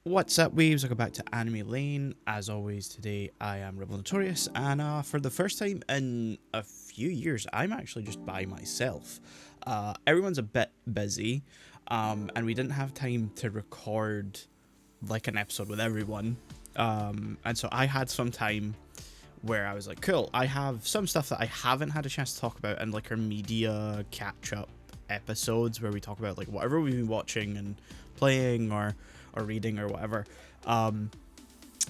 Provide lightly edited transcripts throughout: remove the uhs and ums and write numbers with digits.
What's up, weaves? Welcome back to Anime Lane. As always, today I am Notorious, and for the first time in a few years, I'm actually just by myself. Everyone's a bit busy, and we didn't have time to record like an episode with everyone. And so I had some time where I was like, cool, I have some stuff that I haven't had a chance to talk about in like our media catch-up episodes where we talk about like whatever we've been watching and playing or reading or whatever,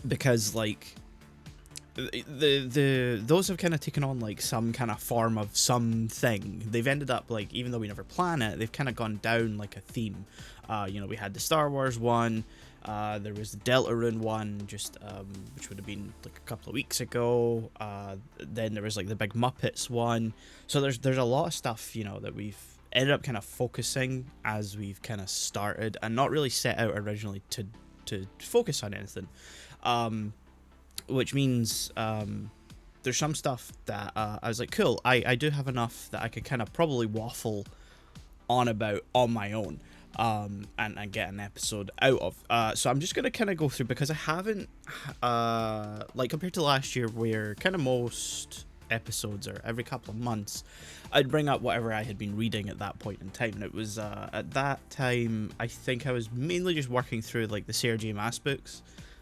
because like the those have kind of taken on like some kind of form of something. They've ended up like, even though we never plan it, they've kind of gone down like a theme. We had the Star Wars one, there was the Deltarune one, just which would have been like a couple of weeks ago. Then there was like the big Muppets one. So there's a lot of stuff, that we've ended up kind of focusing as we've kind of started, and not really set out originally to focus on anything, which means there's some stuff that I was like, cool, I do have enough that I could kind of probably waffle on about on my own, and get an episode out of. So I'm just gonna kind of go through, because I haven't like compared to last year where kind of most episodes are every couple of months, I'd bring up whatever I had been reading at that point in time. And it was at that time, I think I was mainly just working through like the Sarah J Maas books.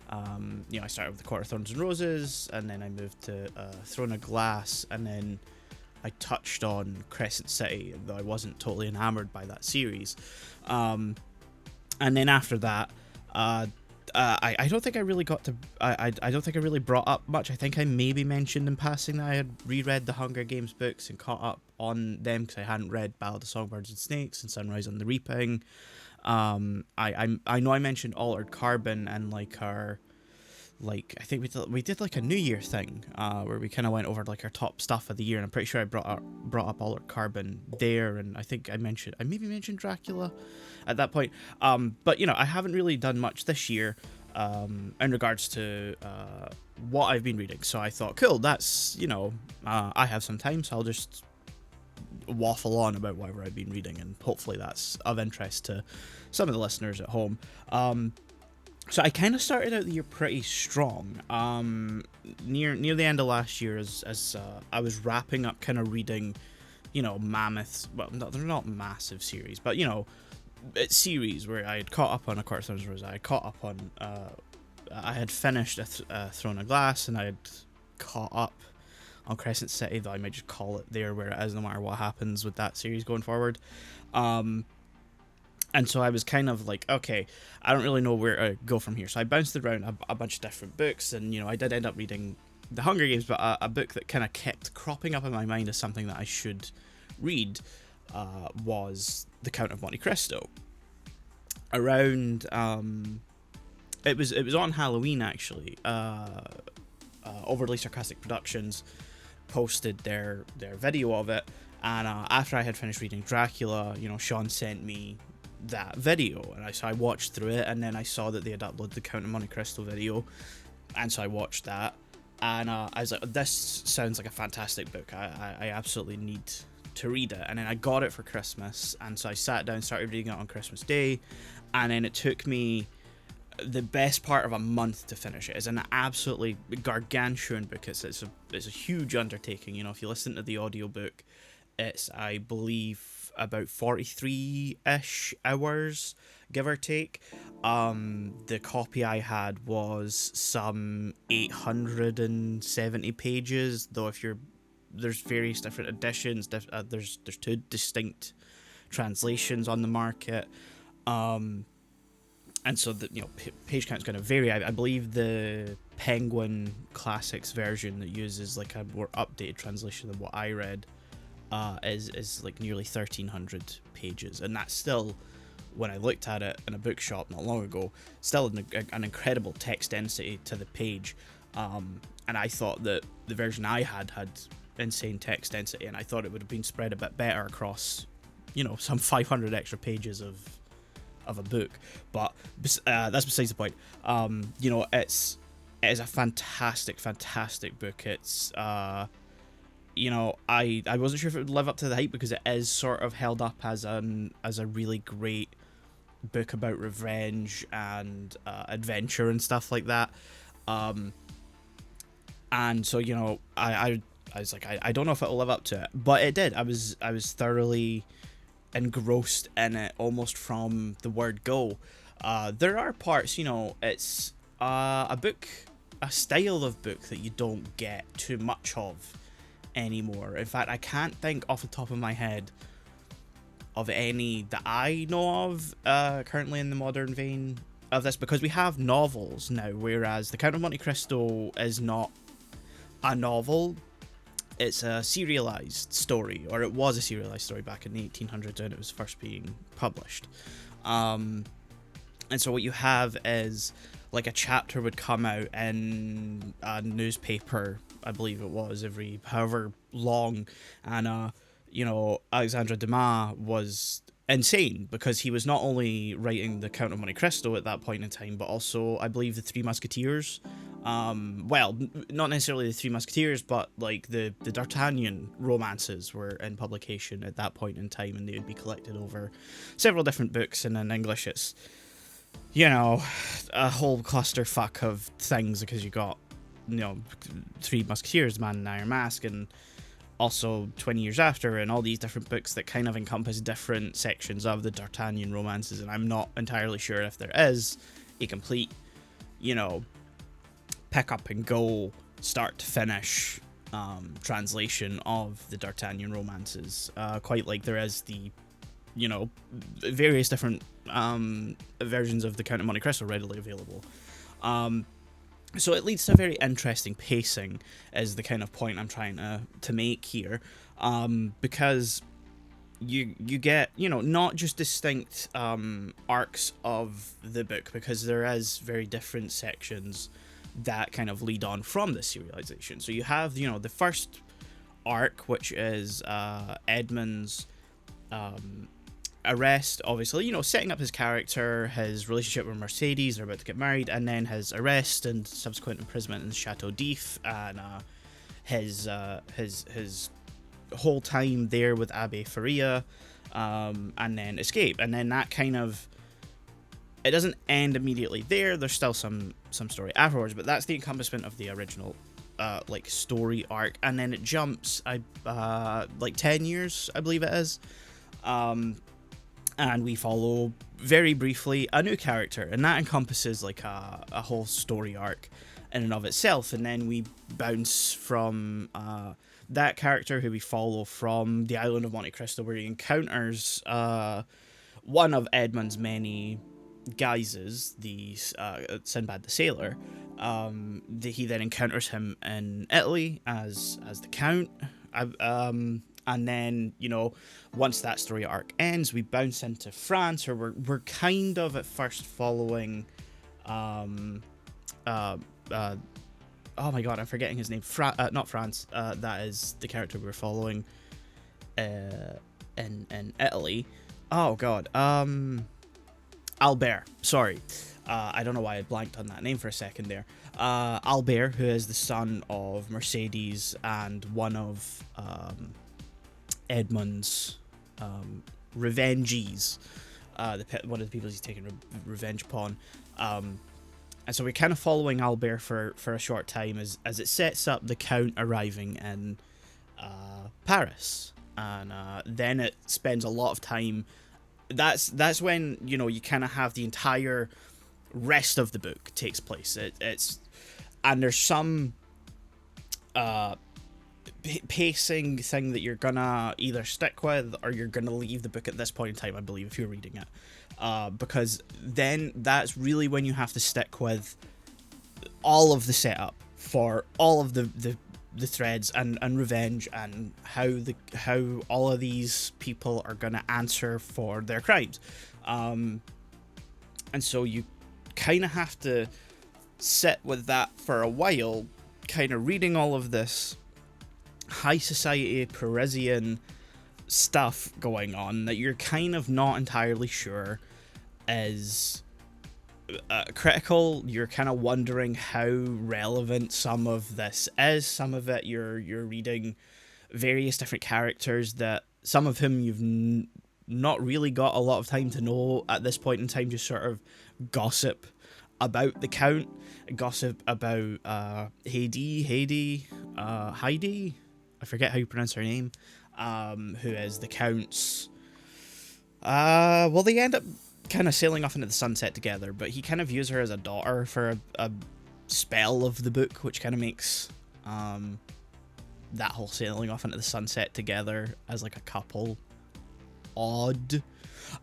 I started with the Court of Thorns and Roses, and then I moved to Throne of Glass, and then I touched on Crescent City, though I wasn't totally enamored by that series. And then after that, I don't think I really got to. I don't think I really brought up much. I think I maybe mentioned in passing that I had reread the Hunger Games books and caught up on them, because I hadn't read Ballad of Songbirds and Snakes and Sunrise on the Reaping. I know I mentioned Altered Carbon and like our, like, I think we did like a New Year thing where we kind of went over like our top stuff of the year, and I'm pretty sure I brought up Altered Carbon there, and I think I maybe mentioned Dracula at that point. But I haven't really done much this year in regards to what I've been reading. So I thought, cool, that's I have some time, so I'll just waffle on about whatever I've been reading, and hopefully that's of interest to some of the listeners at home. So I kind of started out the year pretty strong. Near the end of last year, as I was wrapping up kind of reading, mammoths. Well, no, they're not massive series, but it's series where I had caught up on A Court of Thorns and Roses. I had caught up on. I had finished a Throne of Glass, and I had caught up on Crescent City, though I might just call it there where it is, no matter what happens with that series going forward. And so I was kind of like, okay, I don't really know where to go from here. So I bounced around a bunch of different books, and I did end up reading The Hunger Games, but a book that kind of kept cropping up in my mind as something that I should read was The Count of Monte Cristo. Around it was on Halloween, actually. Overly Sarcastic Productions posted their video of it, and after I had finished reading Dracula, Shaun sent me that video, and so I watched through it, and then I saw that they had uploaded the Count of Monte Cristo video, and so I watched that, and I was like, this sounds like a fantastic book. I absolutely need to read it. And then I got it for Christmas, and so I sat down and started reading it on Christmas Day, and then it took me the best part of a month to finish it. It's an absolutely gargantuan book. It's a huge undertaking. If you listen to the audiobook, it's, I believe, about 43-ish hours, give or take. The copy I had was some 870 pages, though there's various different editions. There's two distinct translations on the market. And so the page count's going to vary. I believe the Penguin Classics version that uses like a more updated translation than what I read is like nearly 1,300 pages, and that's still, when I looked at it in a bookshop not long ago, still an incredible text density to the page. And I thought that the version I had insane text density, and I thought it would have been spread a bit better across some 500 extra pages of a book, but that's besides the point. It is a fantastic book. It's I wasn't sure if it would live up to the hype, because it is sort of held up as a really great book about revenge and adventure and stuff like that. And so, I was like, I don't know if it'll live up to it, but it did. I was thoroughly engrossed in it almost from the word go. There are parts, it's a book, a style of book that you don't get too much of anymore. In fact, I can't think off the top of my head of any that I know of currently in the modern vein of this, because we have novels now, whereas The Count of Monte Cristo is not a novel. It's a serialized story, or it was a serialized story back in the 1800s when it was first being published. And so what you have is, like, a chapter would come out in a newspaper, I believe it was, every however long, and Alexandre Dumas was insane, because he was not only writing The Count of Monte Cristo at that point in time, but also, I believe, The Three Musketeers. Well, not necessarily The Three Musketeers, but like the D'Artagnan romances were in publication at that point in time, and they would be collected over several different books. And in English, it's, a whole clusterfuck of things, because you got, Three Musketeers, Man in Iron Mask, and also 20 Years After, and all these different books that kind of encompass different sections of the D'Artagnan romances. And I'm not entirely sure if there is a complete, pick up and go, start to finish translation of the D'Artagnan romances, quite like there is the, various different versions of the Count of Monte Cristo readily available. So it leads to a very interesting pacing, is the kind of point I'm trying to make here, because you get, not just distinct arcs of the book, because there is very different sections that kind of lead on from the serialization. So you have, the first arc, which is Edmund's arrest, obviously, setting up his character, his relationship with Mercedes, they're about to get married, and then his arrest and subsequent imprisonment in Chateau d'If, and his whole time there with Abbe Faria, and then escape. And then that kind of, it doesn't end immediately there, there's still some story afterwards, but that's the encompassment of the original story arc. And then it jumps 10 years, I believe it is, and we follow very briefly a new character, and that encompasses like a whole story arc in and of itself. And then we bounce from that character, who we follow from the island of Monte Cristo, where he encounters one of Edmund's many guises, the Sinbad the Sailor. He then encounters him in Italy as the Count, and then, once that story arc ends, we bounce into France, or we're kind of at first following oh my god, I'm forgetting his name. Not France. That is the character we're following in Italy. Oh god. Albert. Sorry. I don't know why I blanked on that name for a second there. Albert, who is the son of Mercedes and one of Edmund's revengees, one of the people he's taken revenge upon. And so we're kind of following Albert for a short time as it sets up the Count arriving in Paris. And then it spends a lot of time. That's when, you kind of have the entire rest of the book takes place. And there's some pacing thing that you're gonna either stick with, or you're gonna leave the book at this point in time, I believe, if you're reading it, because then that's really when you have to stick with all of the setup for all of the threads and revenge, and how all of these people are gonna answer for their crimes, and so you kind of have to sit with that for a while, kind of reading all of this high society Parisian stuff going on that you're kind of not entirely sure is critical. You're kind of wondering how relevant some of this is. Some of it you're reading various different characters that some of whom you've not really got a lot of time to know at this point in time, just sort of gossip about the Count, gossip about Heidi, I forget how you pronounce her name, who is the Count's. Well, they end up kind of sailing off into the sunset together, but he kind of views her as a daughter for a spell of the book, which kind of makes that whole sailing off into the sunset together as like a couple odd.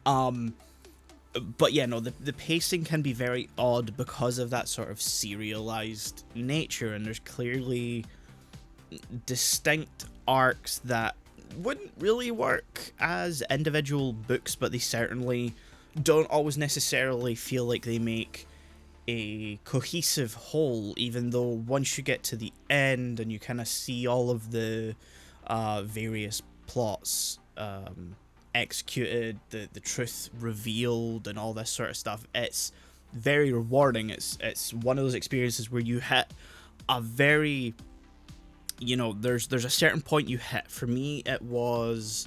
But yeah, no, the pacing can be very odd because of that sort of serialized nature, and there's clearly distinct arcs that wouldn't really work as individual books, but they certainly don't always necessarily feel like they make a cohesive whole, even though once you get to the end and you kind of see all of the various plots executed, the truth revealed, and all this sort of stuff, it's very rewarding. It's one of those experiences where you hit a very, you know, there's a certain point you hit. For me, it was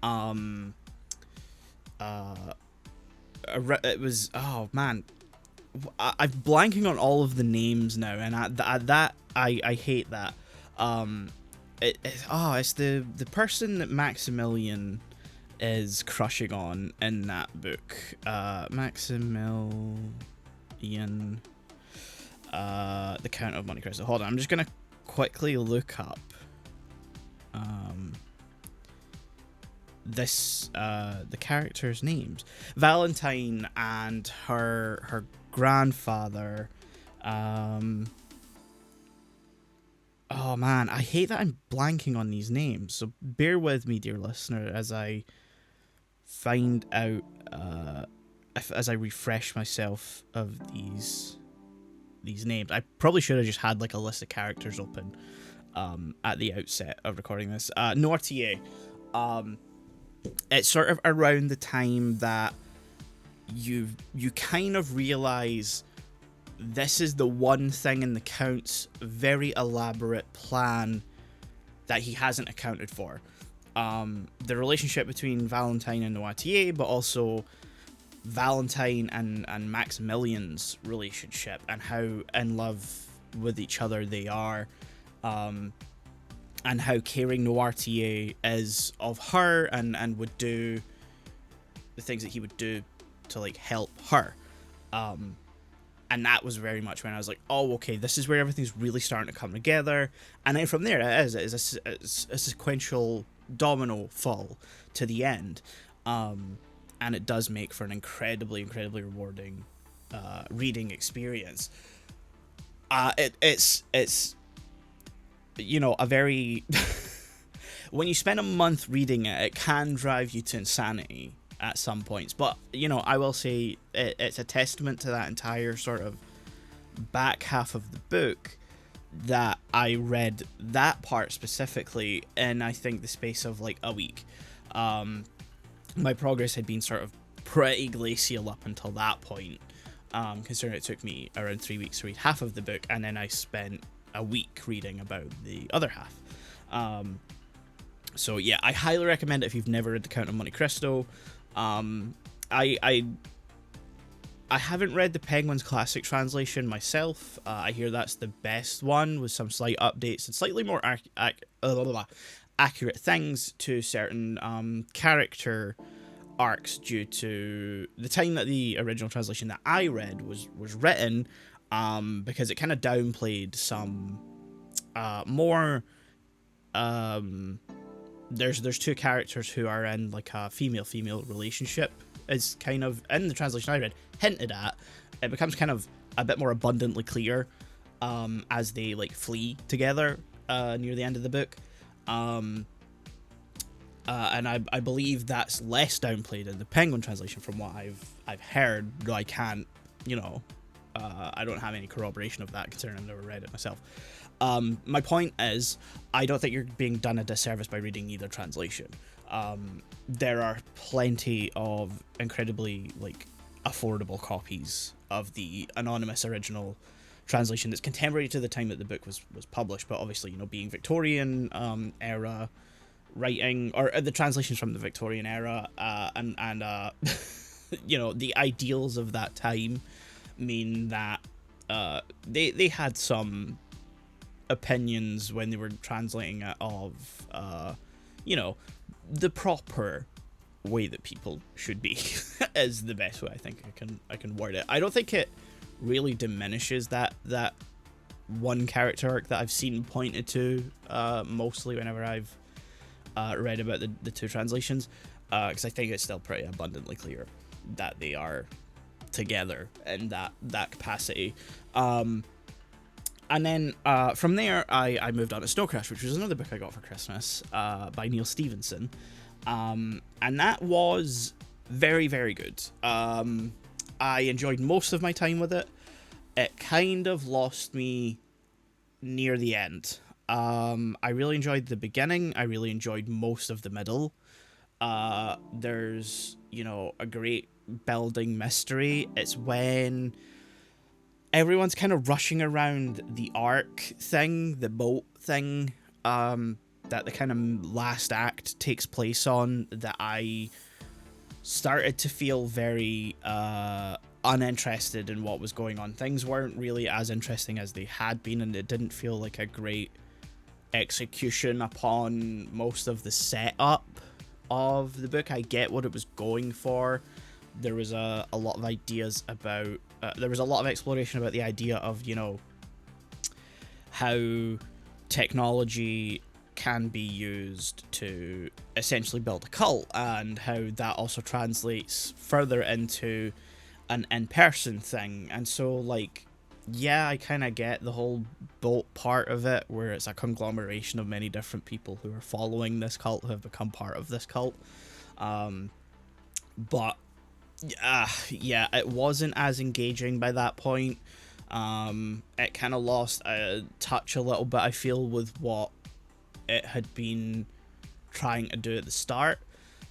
it was, oh man, I'm blanking on all of the names now, and I hate that. It's the person that Maximilian is crushing on in that book. Maximilian, the Count of Monte Cristo. Hold on, I'm just gonna quickly look up the characters' names. Valentine and her grandfather. Oh man, I hate that I'm blanking on these names, so bear with me, dear listener, as I find out, as I refresh myself of these names. I probably should have just had like a list of characters open at the outset of recording this. Noirtier. It's sort of around the time that you kind of realize this is the one thing in the Count's very elaborate plan that he hasn't accounted for. The relationship between Valentine and Noirtier, but also Valentine and Maximilian's relationship, and how in love with each other they are, and how caring Noirtier is of her, and would do the things that he would do to like help her. And that was very much when I was like, oh, okay, this is where everything's really starting to come together. And then from there, it is a sequential domino fall to the end. And it does make for an incredibly, incredibly rewarding reading experience. It's you know, a very... when you spend a month reading it, it can drive you to insanity at some points, but you know, I will say it's a testament to that entire sort of back half of the book that I read that part specifically in, I think, the space of like a week. My progress had been sort of pretty glacial up until that point, considering it took me around 3 weeks to read half of the book, and then I spent a week reading about the other half. So yeah, I highly recommend it if you've never read The Count of Monte Cristo. I haven't read the Penguin's Classic translation myself. I hear that's the best one, with some slight updates and slightly more accurate things to certain character arcs due to the time that the original translation that I read was written, because it kind of downplayed some more... There's two characters who are in like a female relationship, is kind of, in the translation I read, hinted at. It becomes kind of a bit more abundantly clear as they like flee together near the end of the book, and I believe that's less downplayed in the Penguin translation from what I've heard, though I can't, you know, I don't have any corroboration of that considering I've never read it myself. My point is, I don't think you're being done a disservice by reading either translation. There are plenty of incredibly like affordable copies of the anonymous original translation that's contemporary to the time that the book was published, but obviously, you know, being Victorian era, writing, or the translations from the Victorian era, and you know, the ideals of that time mean that they had some opinions when they were translating it of you know, the proper way that people should be is the best way I think I can word it. I don't think it really diminishes that one character arc that I've seen pointed to mostly whenever I've read about the two translations, because I think it's still pretty abundantly clear that they are together in that capacity. And then from there, I moved on to Snow Crash, which was another book I got for Christmas by Neil Stephenson. And that was very, very good. I enjoyed most of my time with it. It kind of lost me near the end. I really enjoyed the beginning. I really enjoyed most of the middle. There's, you know, a great building mystery. It's when everyone's kind of rushing around the arc thing, the boat thing, that the kind of last act takes place on, that I started to feel very uninterested in what was going on. Things weren't really as interesting as they had been, and it didn't feel like a great execution upon most of the setup of the book. I get what it was going for. There was a lot of ideas about there was a lot of exploration about the idea of, you know, how technology can be used to essentially build a cult, and how that also translates further into an in-person thing. And so, like, yeah, I kind of get the whole boat part of it, where it's a conglomeration of many different people who are following this cult, who have become part of this cult. But yeah, it wasn't as engaging by that point. It kind of lost a touch a little bit, I feel, with what it had been trying to do at the start.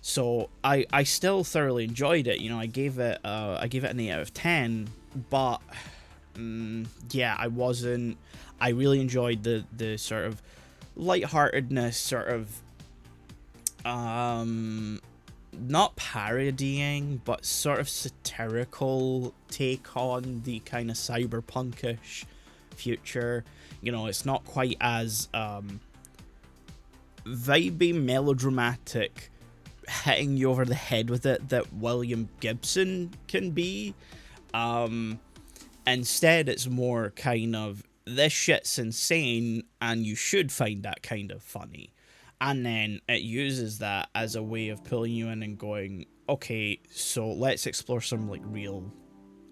So I still thoroughly enjoyed it. You know, I gave it an 8 out of 10, but yeah, I really enjoyed the sort of lightheartedness, sort of not parodying, but sort of satirical take on the kind of cyberpunkish future. You know, it's not quite as vibey, melodramatic, hitting you over the head with it that William Gibson can be. Instead, it's more kind of, this shit's insane and you should find that kind of funny. And then it uses that as a way of pulling you in and going, okay, so let's explore some like real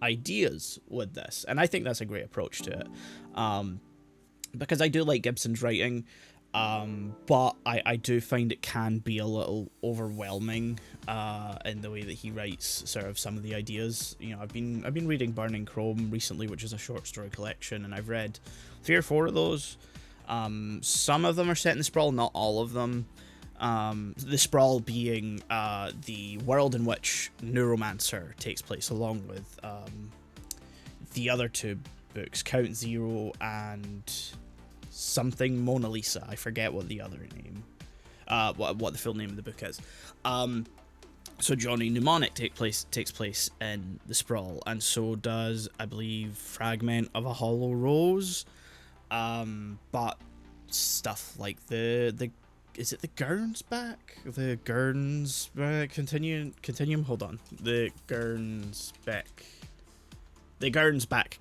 ideas with this. And I think that's a great approach to it. Because I do like Gibson's writing. But I do find it can be a little overwhelming in the way that he writes sort of some of the ideas. You know, I've been reading Burning Chrome recently, which is a short story collection, and I've read 3 or 4 of those. Some of them are set in the Sprawl, not all of them. The Sprawl being the world in which Neuromancer takes place, along with the other 2 books, Count Zero and something Mona Lisa. I forget what the other name, what the full name of the book is. So Johnny Mnemonic takes place in the Sprawl, and so does, I believe, Fragment of a Hollow Rose. But stuff like the is it the Gernsback? The Gernsback continuum. Hold on, the Gernsback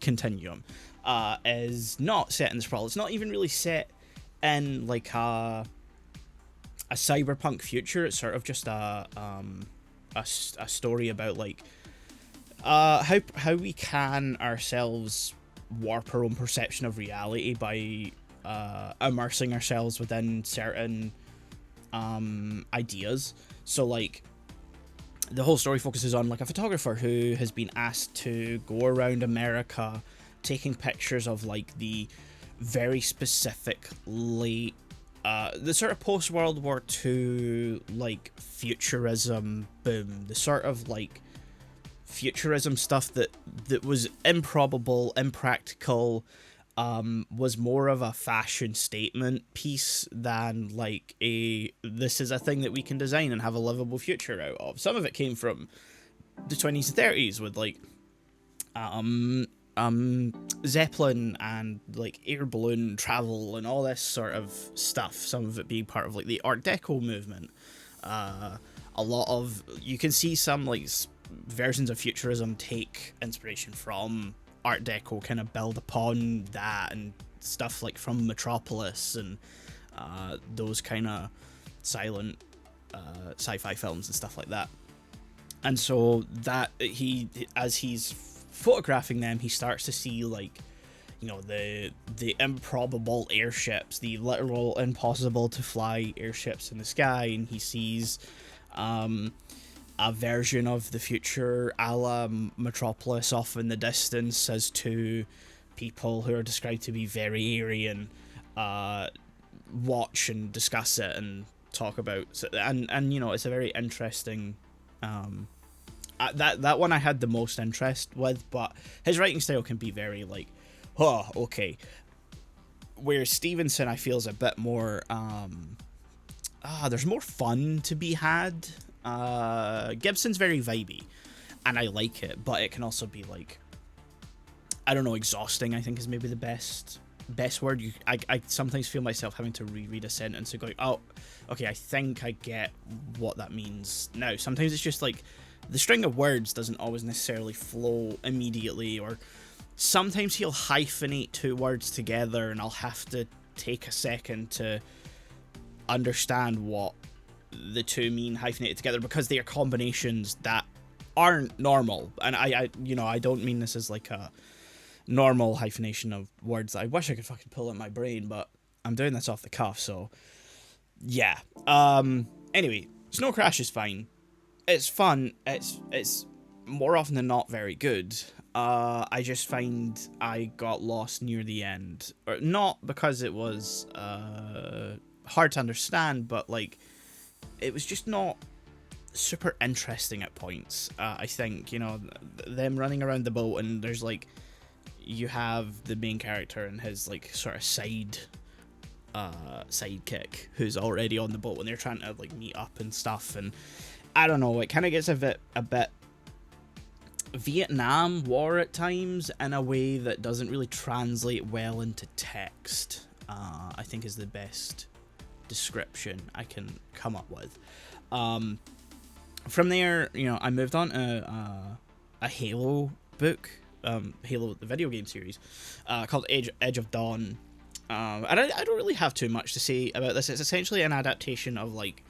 continuum. Is not set in the Sprawl. It's not even really set in like a cyberpunk future. It's sort of just a story about like how we can ourselves warp our own perception of reality by immersing ourselves within certain ideas. So like the whole story focuses on like a photographer who has been asked to go around America taking pictures of like the very specific late the sort of post World War II like futurism boom, the sort of like futurism stuff that was improbable, impractical, was more of a fashion statement piece than like this is a thing that we can design and have a livable future out of. Some of it came from the 20s and 30s with like Zeppelin and like air balloon travel and all this sort of stuff. Some of it being part of like the Art Deco movement. A lot of, you can see some like versions of futurism take inspiration from Art Deco, kind of build upon that, and stuff like from Metropolis and those kind of silent sci-fi films and stuff like that. And so that as he's photographing them, he starts to see like, you know, the improbable airships, the literal impossible to fly airships in the sky, and he sees a version of the future a la Metropolis off in the distance as two people who are described to be very alien watch and discuss it and talk about it. And you know, it's a very interesting that one I had the most interest with, but his writing style can be very like, oh, okay. Whereas Stevenson, I feel, is a bit more there's more fun to be had. Gibson's very vibey, and I like it, but it can also be like, I don't know, exhausting, I think is maybe the best word. I sometimes feel myself having to reread a sentence and going, oh, okay, I think I get what that means now. Sometimes it's just like the string of words doesn't always necessarily flow immediately, or sometimes he'll hyphenate two words together and I'll have to take a second to understand what the two mean hyphenated together, because they are combinations that aren't normal. And I you know, I don't mean this as like a normal hyphenation of words that I wish I could fucking pull in my brain, but I'm doing this off the cuff, so yeah. Anyway, Snow Crash is fine. It's fun. It's more often than not very good. I just find I got lost near the end, or not because it was hard to understand, but like it was just not super interesting at points. I think, you know, them running around the boat, and there's like, you have the main character and his like sort of sidekick who's already on the boat when they're trying to like meet up and stuff, and I don't know, it kind of gets a bit Vietnam War at times in a way that doesn't really translate well into text. I think is the best description I can come up with. From there, you know, I moved on to a Halo book, Halo the video game series, called Edge of Dawn. And I don't really have too much to say about this. It's essentially an adaptation of like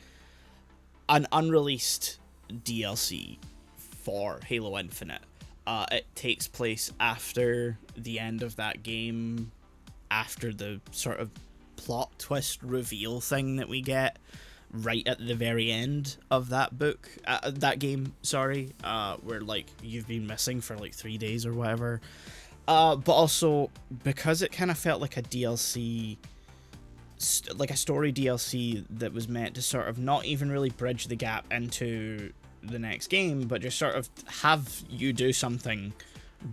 an unreleased DLC for Halo Infinite. It takes place after the end of that game, after the sort of plot twist reveal thing that we get right at the very end of that book, that game, sorry, where like you've been missing for like 3 days or whatever. But also because it kind of felt like a DLC, like a story DLC that was meant to sort of not even really bridge the gap into the next game, but just sort of have you do something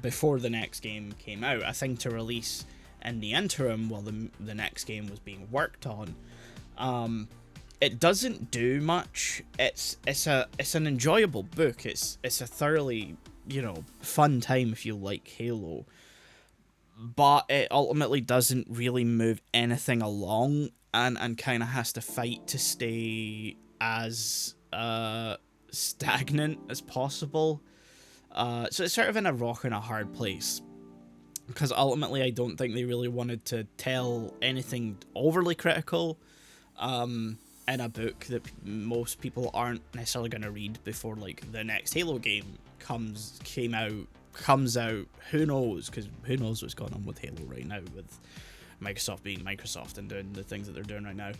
before the next game came out, a thing to release in the interim while the next game was being worked on. It doesn't do much. It's an enjoyable book. It's a thoroughly, you know, fun time if you like Halo, but it ultimately doesn't really move anything along, and kind of has to fight to stay as stagnant as possible. So it's sort of in a rock and a hard place, because ultimately I don't think they really wanted to tell anything overly critical in a book that most people aren't necessarily going to read before like the next Halo game comes out. Who knows, because who knows what's going on with Halo right now, with Microsoft being Microsoft and doing the things that they're doing right now,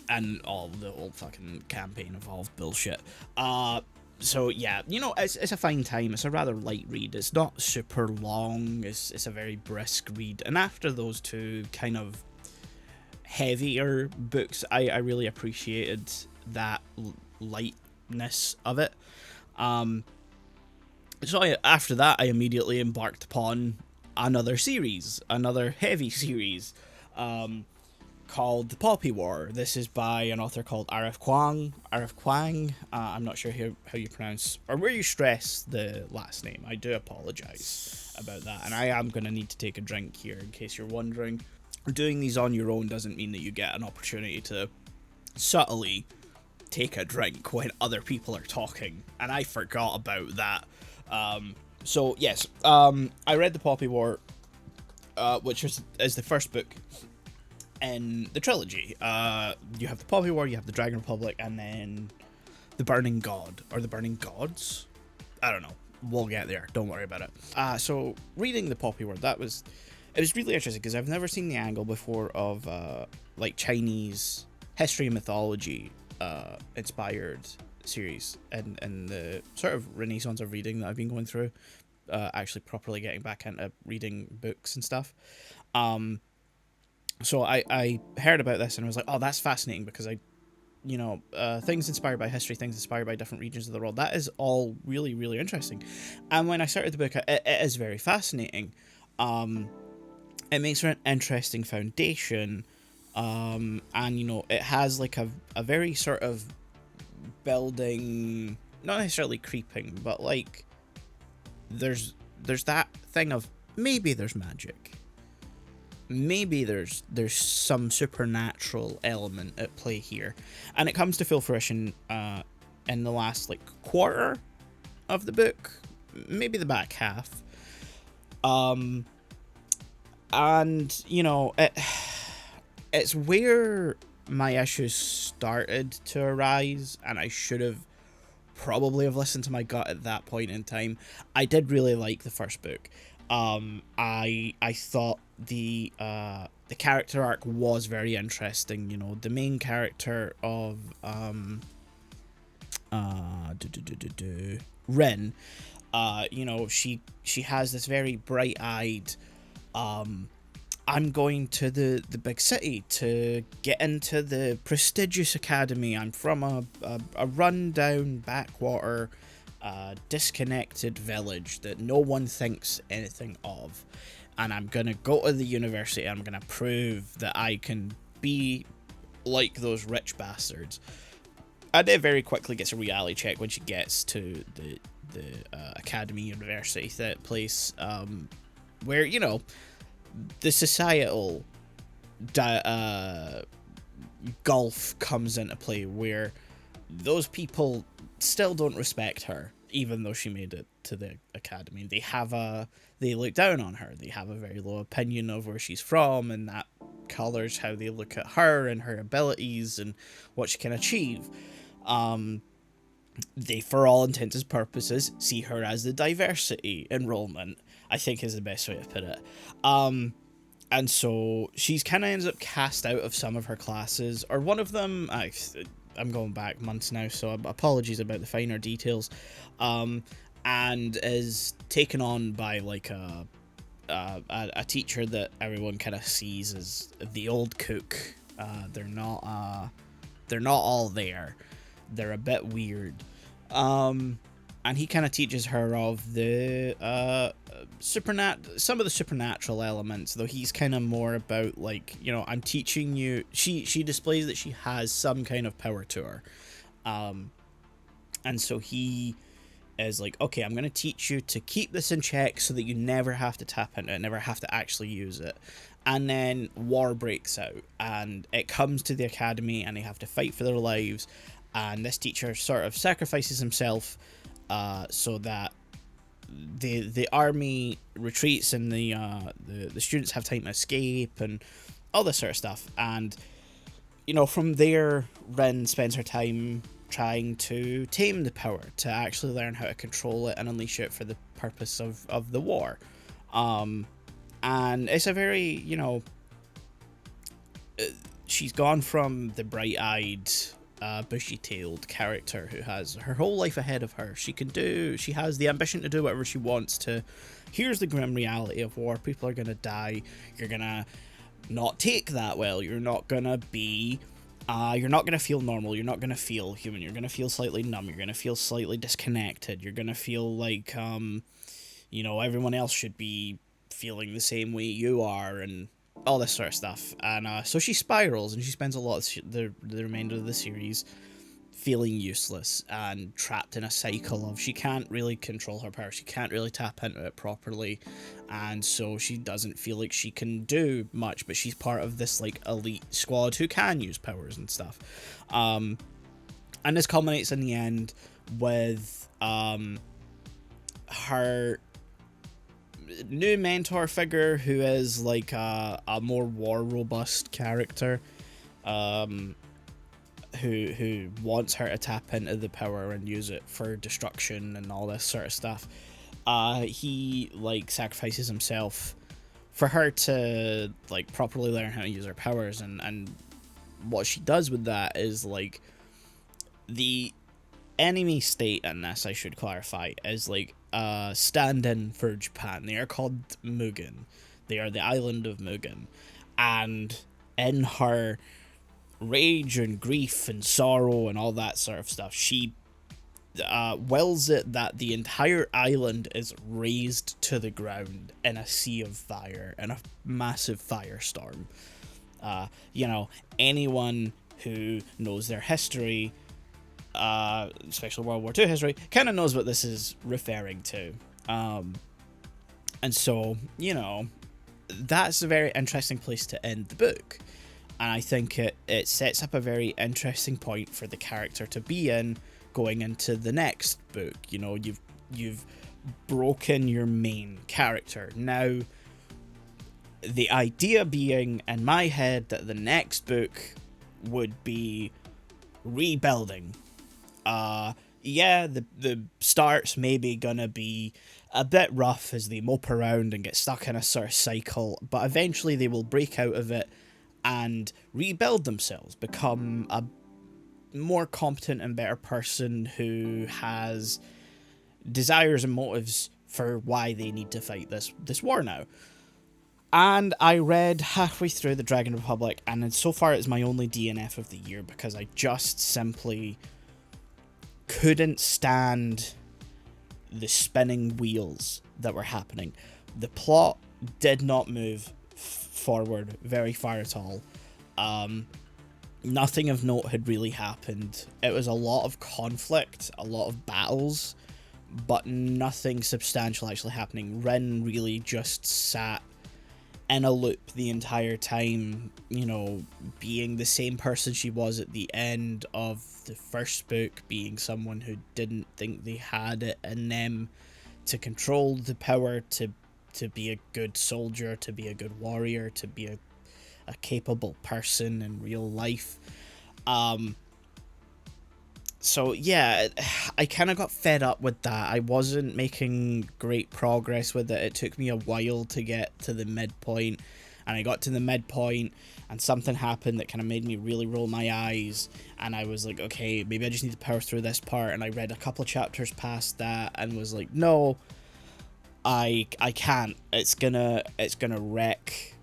and all the old fucking campaign involved bullshit. So yeah, you know, it's a fine time. It's a rather light read. It's not super long. It's a very brisk read. And after those two kind of heavier books, I really appreciated that lightness of it. So after that, I immediately embarked upon another series, another heavy series, called The Poppy War. This is by an author called R.F. Kuang. R.F. Kuang. I'm not sure how you pronounce or where you stress the last name. I do apologize about that, and I am going to need to take a drink here in case you're wondering. Doing these on your own doesn't mean that you get an opportunity to subtly take a drink when other people are talking, and I forgot about that. So yes, I read The Poppy War, which is the first book in the trilogy. You have The Poppy War, you have The Dragon Republic, and then The Burning God, or The Burning Gods? I don't know. We'll get there. Don't worry about it. So reading The Poppy War, it was really interesting because I've never seen the angle before of like Chinese history and mythology inspired series, and the sort of renaissance of reading that I've been going through, actually properly getting back into reading books and stuff. So I heard about this and I was like, oh, that's fascinating, because things inspired by history, things inspired by different regions of the world, that is all really, really interesting. And when I started the book, it is very fascinating. It makes for an interesting foundation, and it has like a very sort of building, not necessarily creeping, but like there's that thing of maybe there's magic, maybe there's some supernatural element at play here, and it comes to full fruition in the last like quarter of the book, maybe the back half. And it's where my issues started to arise, and I should have probably have listened to my gut at that point in time. I did really like the first book. I thought the character arc was very interesting. The main character of Rin, she has this very bright-eyed, I'm going to the big city to get into the prestigious academy. I'm from a rundown backwater, disconnected village that no one thinks anything of, and I'm gonna go to the university. I'm gonna prove that I can be like those rich bastards. And it very quickly gets a reality check when she gets to the academy, university, that place, where the societal gulf comes into play, where those people still don't respect her, even though she made it to the academy. They look down on her. They have a very low opinion of where she's from, and that colors how they look at her and her abilities and what she can achieve. They, for all intents and purposes, see her as the diversity enrollment, I think is the best way to put it. And so she's kind of ends up cast out of some of her classes, or one of them. I'm going back months now, so apologies about the finer details. And is taken on by like a teacher that everyone kind of sees as the old cook. They're not all there. They're a bit weird. And he kind of teaches her of the some of the supernatural elements, though he's kind of more about like, I'm teaching you. She displays that she has some kind of power to her, and so he is like, okay, I'm going to teach you to keep this in check so that you never have to tap into it, never have to actually use it. And then war breaks out, and it comes to the academy, and they have to fight for their lives. And this teacher sort of sacrifices himself so that the army retreats, and the students have time to escape and all this sort of stuff. And from there, Rin spends her time trying to tame the power, to actually learn how to control it and unleash it for the purpose of the war. And it's a very, she's gone from the bright-eyed, bushy-tailed character who has her whole life ahead of her. She has the ambition to do whatever she wants to. Here's the grim reality of war. People are gonna die. You're gonna not take that well. You're not gonna be you're not gonna feel normal. You're not gonna feel human. You're gonna feel slightly numb. You're gonna feel slightly disconnected. You're gonna feel like everyone else should be feeling the same way you are, and all this sort of stuff. And so she spirals, and she spends a lot of the remainder of the series feeling useless and trapped in a cycle of she can't really control her power, she can't really tap into it properly, and so she doesn't feel like she can do much, but she's part of this like elite squad who can use powers and stuff. And this culminates in the end with her new mentor figure, who is like a more war robust character, who wants her to tap into the power and use it for destruction and all this sort of stuff. He like sacrifices himself for her to like properly learn how to use her powers, and what she does with that is like the enemy state in this, I should clarify, is like stand-in for Japan. They are called Mugen. They are the island of Mugen, and in her rage and grief and sorrow and all that sort of stuff, she wills it that the entire island is razed to the ground in a sea of fire, in a massive firestorm. Anyone who knows their history, especially World War II history, kind of knows what this is referring to. And so, that's a very interesting place to end the book. And I think it sets up a very interesting point for the character to be in going into the next book. You've broken your main character. Now, the idea being in my head that the next book would be rebuilding. The start's maybe gonna be a bit rough as they mope around and get stuck in a sort of cycle, but eventually they will break out of it and rebuild themselves, become a more competent and better person who has desires and motives for why they need to fight this war now. And I read halfway through the Dragon Republic, and so far it's my only DNF of the year because I just simply couldn't stand the spinning wheels that were happening. The plot did not move forward very far at all. Nothing of note had really happened. It was a lot of conflict, a lot of battles, but nothing substantial actually happening. Rin really just sat in a loop the entire time, being the same person she was at the end of the first book, being someone who didn't think they had it in them to control the power, to be a good soldier, to be a good warrior, to be a capable person in real life. So yeah, I kind of got fed up with that. I wasn't making great progress with it. It took me a while to get to the midpoint, and I got to the midpoint and something happened that kind of made me really roll my eyes, and I was like, okay, maybe I just need to power through this part, and I read a couple of chapters past that and was like, no, I can't. It's gonna wreck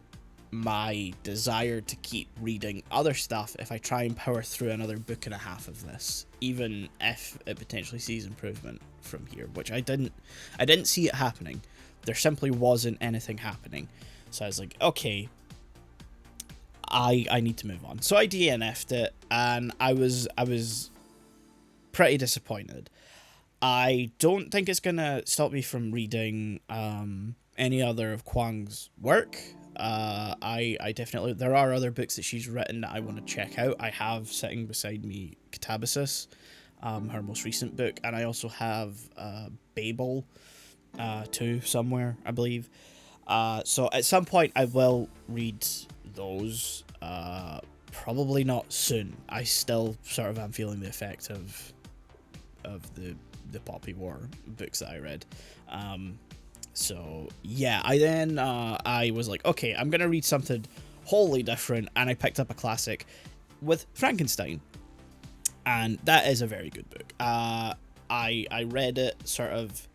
my desire to keep reading other stuff if I try and power through another book and a half of this, even if it potentially sees improvement from here, which I didn't see it happening. There simply wasn't anything happening. So I was like, okay, I need to move on. So I DNF'd it, and I was pretty disappointed. I don't think it's gonna stop me from reading any other of Kwang's work. I definitely, there are other books that she's written that I want to check out. I have sitting beside me Catabasis, her most recent book, and I also have Babel too somewhere, I believe. So at some point I will read those. Probably not soon. I still sort of am feeling the effect of the Poppy War books that I read. So yeah, I was like, okay, I'm gonna read something wholly different, and I picked up a classic with Frankenstein, and that is a very good book. I read it sort of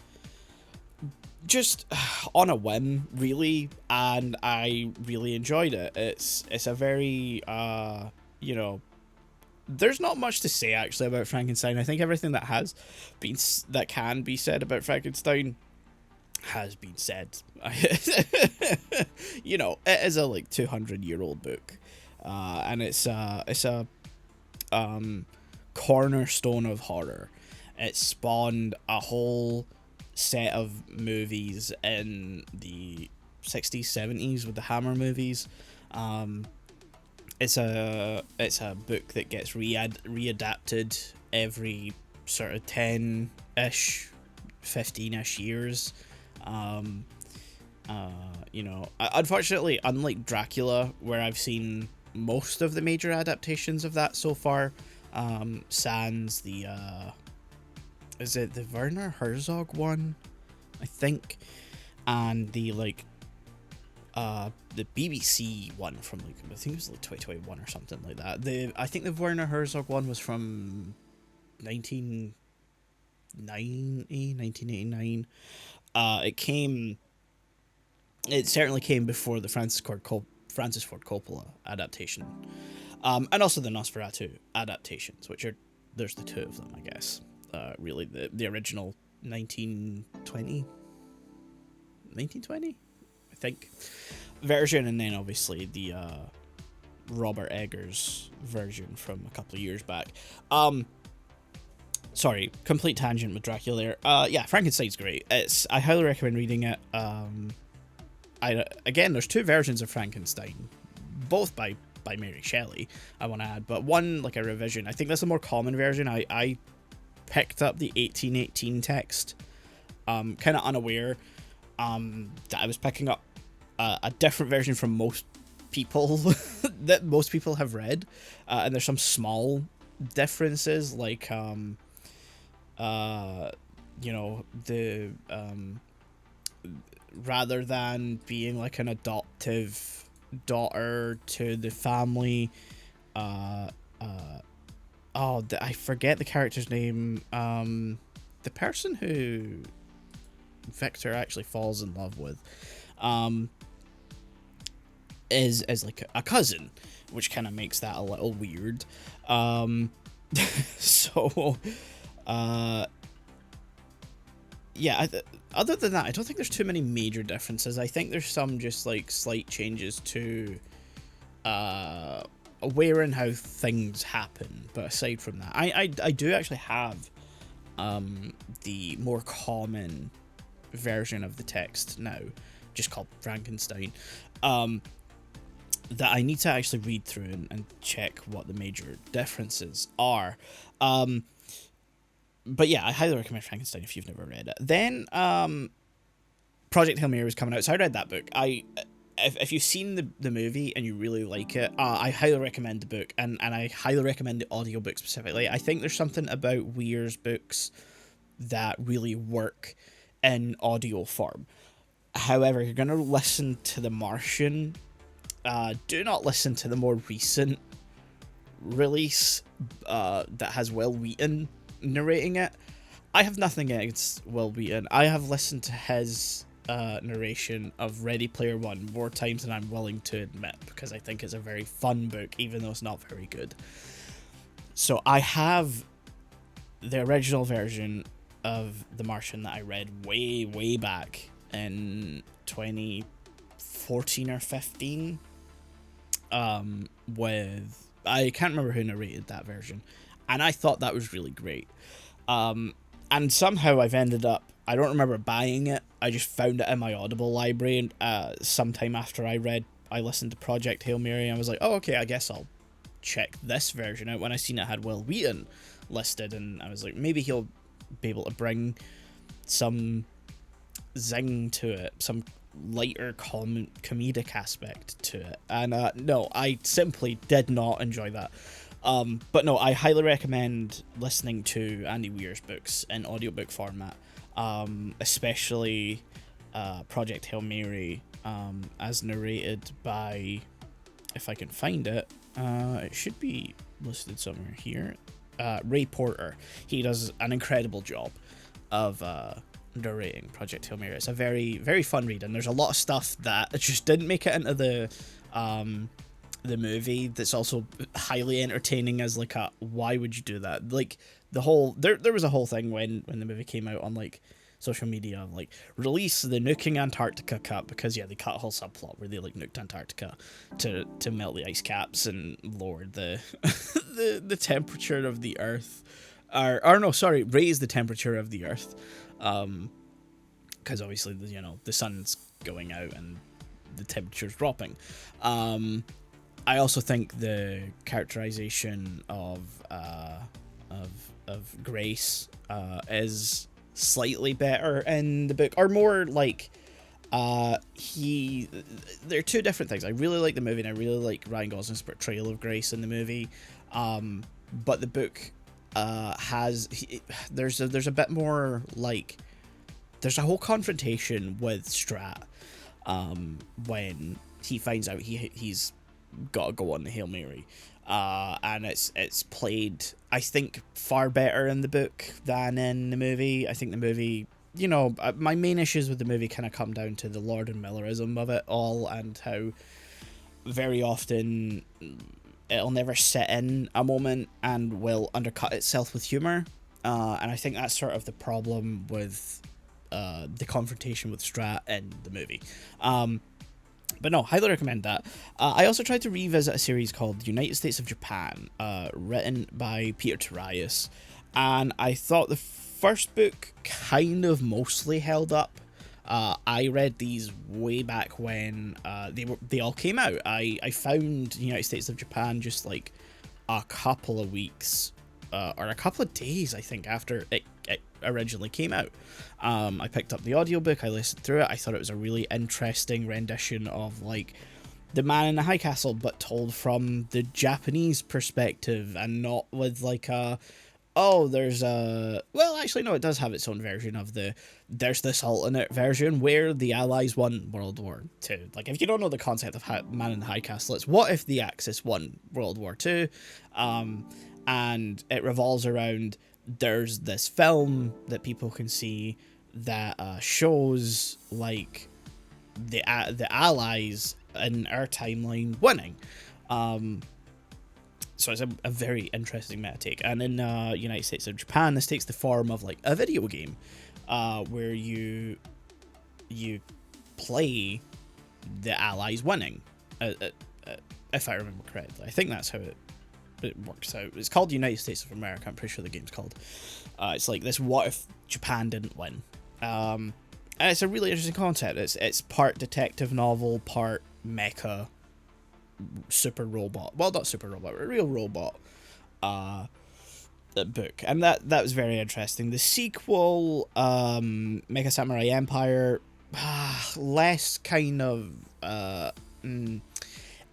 just on a whim, really, and I really enjoyed it. It's a very there's not much to say actually about Frankenstein. I think everything that can be said about Frankenstein has been said. You know, it is a like 200-year-old book, and it's a cornerstone of horror. It spawned a whole set of movies in the 60s, 70s with the Hammer movies. Um, it's a book that gets readapted every sort of 10-ish, 15-ish years. Um, you know, unfortunately, unlike Dracula, where I've seen most of the major adaptations of that so far, sans the is it the Werner Herzog one, I think, and the like the BBC one from like, I think it was like 2021 or something like that. I think the Werner Herzog one was from 1989. It certainly came before the Francis Ford Coppola adaptation, and also the Nosferatu adaptations, which are, there's the two of them, I guess. Really, the original 1920, I think, version, and then obviously the Robert Eggers version from a couple of years back. Sorry, complete tangent with Dracula there. Yeah, Frankenstein's great. I highly recommend reading it. Again, there's two versions of Frankenstein, both by Mary Shelley, I want to add, but one like a revision. I think that's a more common version. I picked up the 1818 text, kind of unaware that I was picking up a different version from most people that most people have read, and there's some small differences, like you know, the rather than being like an adoptive daughter to the family, I forget the character's name, the person who Victor actually falls in love with, is like a cousin, which kind of makes that a little weird. So yeah, other than that, I don't think there's too many major differences. I think there's some just like slight changes to where and how things happen, but aside from that, I do actually have the more common version of the text now, just called Frankenstein, that I need to actually read through and check what the major differences are. But yeah, I highly recommend Frankenstein if you've never read it. Then Project Hail Mary was coming out, so I read that book. If you've seen the movie and you really like it, I highly recommend the book, and I highly recommend the audiobook specifically. I think there's something about Weir's books that really work in audio form. However, if you're going to listen to The Martian, do not listen to the more recent release that has Will Wheaton narrating it. I have nothing against Will Wheaton. I have listened to his narration of Ready Player One more times than I'm willing to admit, because I think it's a very fun book, even though it's not very good. So I have the original version of The Martian that I read way back in 2014 or 15, with, I can't remember who narrated that version, and I thought that was really great. And somehow I've ended up, I don't remember buying it, I just found it in my Audible library, and sometime after I listened to Project Hail Mary, and I was like, oh, okay, I guess I'll check this version out, when I seen it had Will Wheaton listed, and I was like, maybe he'll be able to bring some zing to it, some lighter comedic aspect to it, and no, I simply did not enjoy that. But no, I highly recommend listening to Andy Weir's books in audiobook format, especially Project Hail Mary, as narrated by, if I can find it, it should be listed somewhere here, Ray Porter. He does an incredible job of narrating Project Hail Mary. It's a very, very fun read, and there's a lot of stuff that just didn't make it into the movie that's also highly entertaining as like a, why would you do that? Like the whole, there was a whole thing when the movie came out on like social media of like, release the nuking Antarctica cut, because yeah, they cut a whole subplot where they like nuked Antarctica to melt the ice caps and lower the the temperature of the Earth, or no, sorry, raise the temperature of the Earth, because obviously the sun's going out and the temperature's dropping. I also think the characterization of Grace is slightly better in the book, or more like they're two different things. I really like the movie, and I really like Ryan Gosling's portrayal of Grace in the movie, but the book there's a bit more, like, there's a whole confrontation with Strat when he finds out he's got to go on the Hail Mary, and it's played, I think, far better in the book than in the movie. I think the movie, my main issues with the movie kind of come down to the Lord and Millerism of it all, and how very often it'll never sit in a moment and will undercut itself with humor, and I think that's sort of the problem with the confrontation with Strat in the movie. But no, highly recommend that. I also tried to revisit a series called United States of Japan, written by Peter Tarias, and I thought the first book kind of mostly held up. I read these way back when they all came out. I found United States of Japan just like a couple of weeks or a couple of days, I think, after it originally came out. I picked up the audiobook, I listened through it, I thought it was a really interesting rendition of like The Man in the High Castle, but told from the Japanese perspective, and not with like there's well, actually no, it does have its own version of there's this alternate version where the Allies won World War II. Like, if you don't know the concept of Man in the High Castle, it's what if the Axis won World War II, and it revolves around, there's this film that people can see that shows like the Allies in our timeline winning. So it's a very interesting meta take. And in United States of Japan, this takes the form of like a video game, where you play the Allies winning, if I remember correctly. I think that's how it works out. It's called United States of America. I'm pretty sure the game's called. It's like this, what if Japan didn't win? And it's a really interesting concept. It's part detective novel, part mecha super robot. Well, not super robot, but a real robot book. And that was very interesting. The sequel, Mecha Samurai Empire, less kind of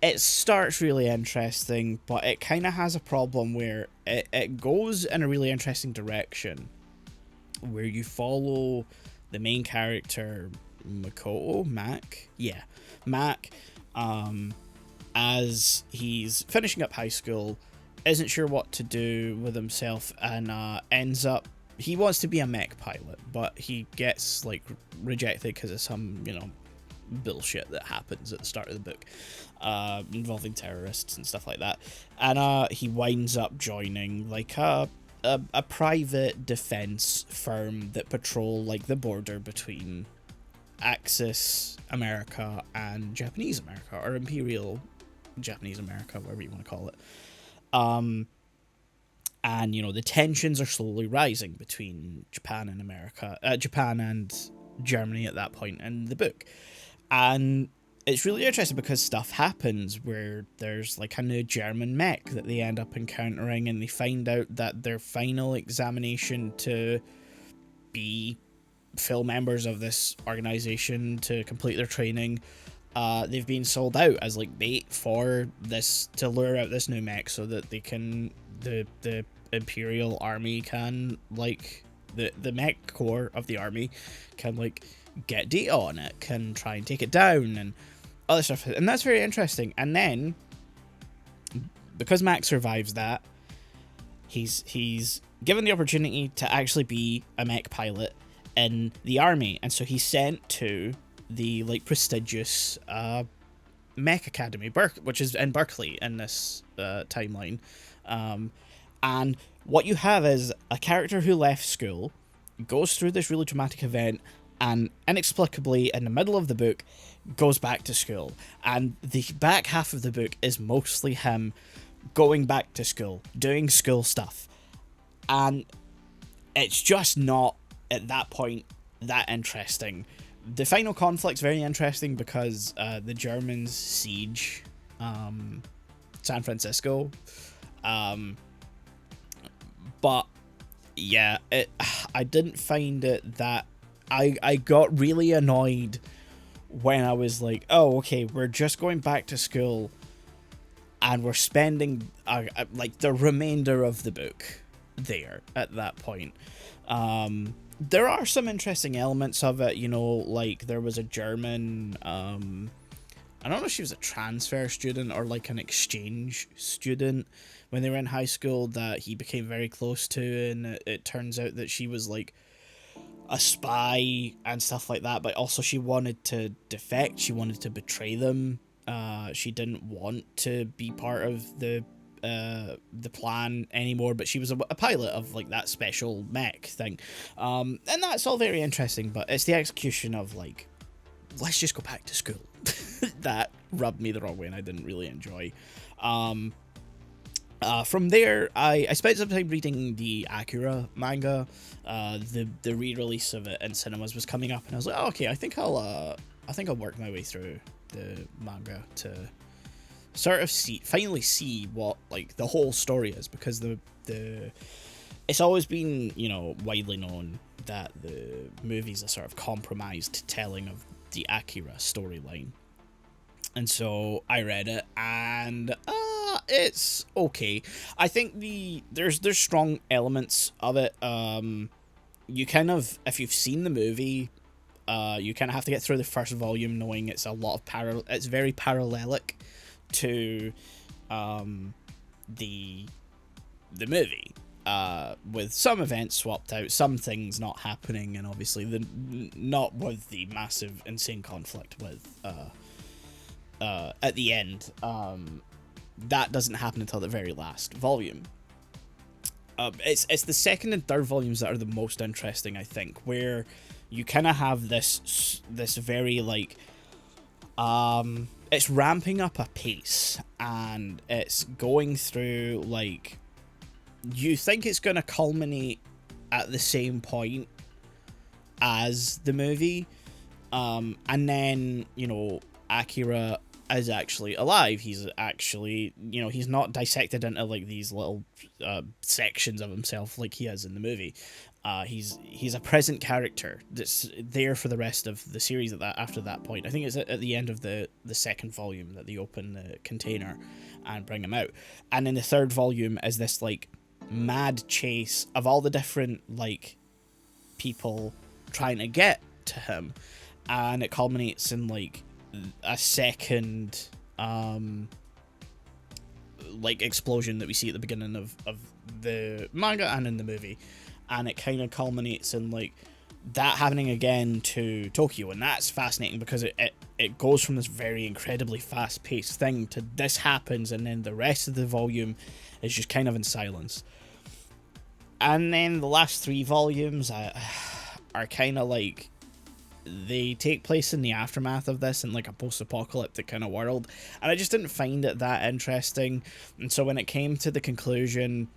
it starts really interesting, but it kind of has a problem where it goes in a really interesting direction, where you follow the main character, Mac, as he's finishing up high school, isn't sure what to do with himself, and ends up, he wants to be a mech pilot, but he gets like rejected because of some, bullshit that happens at the start of the book, involving terrorists and stuff like that, and he winds up joining like a private defense firm that patrol like the border between Axis America and Japanese America, or Imperial Japanese America, whatever you want to call it. And the tensions are slowly rising between Japan and Germany at that point in the book. And it's really interesting because stuff happens where there's like a new German mech that they end up encountering, and they find out that their final examination to be full members of this organization, to complete their training, they've been sold out as like bait for this, to lure out this new mech so that they can, the Imperial Army can, like, the mech core of the army can like get data on it, can try and take it down and other stuff, and that's very interesting. And then because Mac survives that, he's given the opportunity to actually be a mech pilot in the army, and so he's sent to the like prestigious mech academy, which is in Berkeley in this timeline, and what you have is a character who left school, goes through this really traumatic event, and inexplicably, in the middle of the book, goes back to school. And the back half of the book is mostly him going back to school, doing school stuff. And it's just not, at that point, that interesting. The final conflict's very interesting because the Germans siege San Francisco. But yeah, I didn't find it that... I got really annoyed when I was like, oh, okay, we're just going back to school and we're spending like the remainder of the book there at that point. There are some interesting elements of it, you know, like there was a German, I don't know if she was a transfer student or like an exchange student when they were in high school that he became very close to, and it turns out that she was like a spy and stuff like that, but also she wanted to defect, she wanted to betray them. She didn't want to be part of the plan anymore, but she was a pilot of like that special mech thing, and that's all very interesting, but it's the execution of like, let's just go back to school that rubbed me the wrong way and I didn't really enjoy. From there, I spent some time reading the Akira manga. The re-release of it in cinemas was coming up, and I was like, oh, okay, I think I'll work my way through the manga to sort of finally see what like the whole story is, because the it's always been, you know, widely known that the movie's a sort of compromised telling of the Akira storyline. And so I read it, and it's okay. I think there's strong elements of it. You kind of, if you've seen the movie, you kind of have to get through the first volume knowing it's a lot of it's very parallelic to the movie, with some events swapped out, some things not happening, and obviously not with the massive insane conflict with at the end. That doesn't happen until the very last volume. It's the second and third volumes that are the most interesting, I think, where you kind of have this very like it's ramping up a pace, and it's going through like, you think it's going to culminate at the same point as the movie, and then, you know, Akira is actually alive. He's actually, you know, he's not dissected into like these little sections of himself like he is in the movie. He's a present character that's there for the rest of the series after that point. I think it's at the end of the second volume that they open the container and bring him out. And in the third volume is this like mad chase of all the different like people trying to get to him, and it culminates in like a second like explosion that we see at the beginning of the manga and in the movie, and it kind of culminates in like that happening again to Tokyo, and that's fascinating because it goes from this very incredibly fast-paced thing to this happens, and then the rest of the volume is just kind of in silence. And then the last three volumes are kind of like, they take place in the aftermath of this in like a post-apocalyptic kind of world, and I just didn't find it that interesting. And so when it came to the conclusion,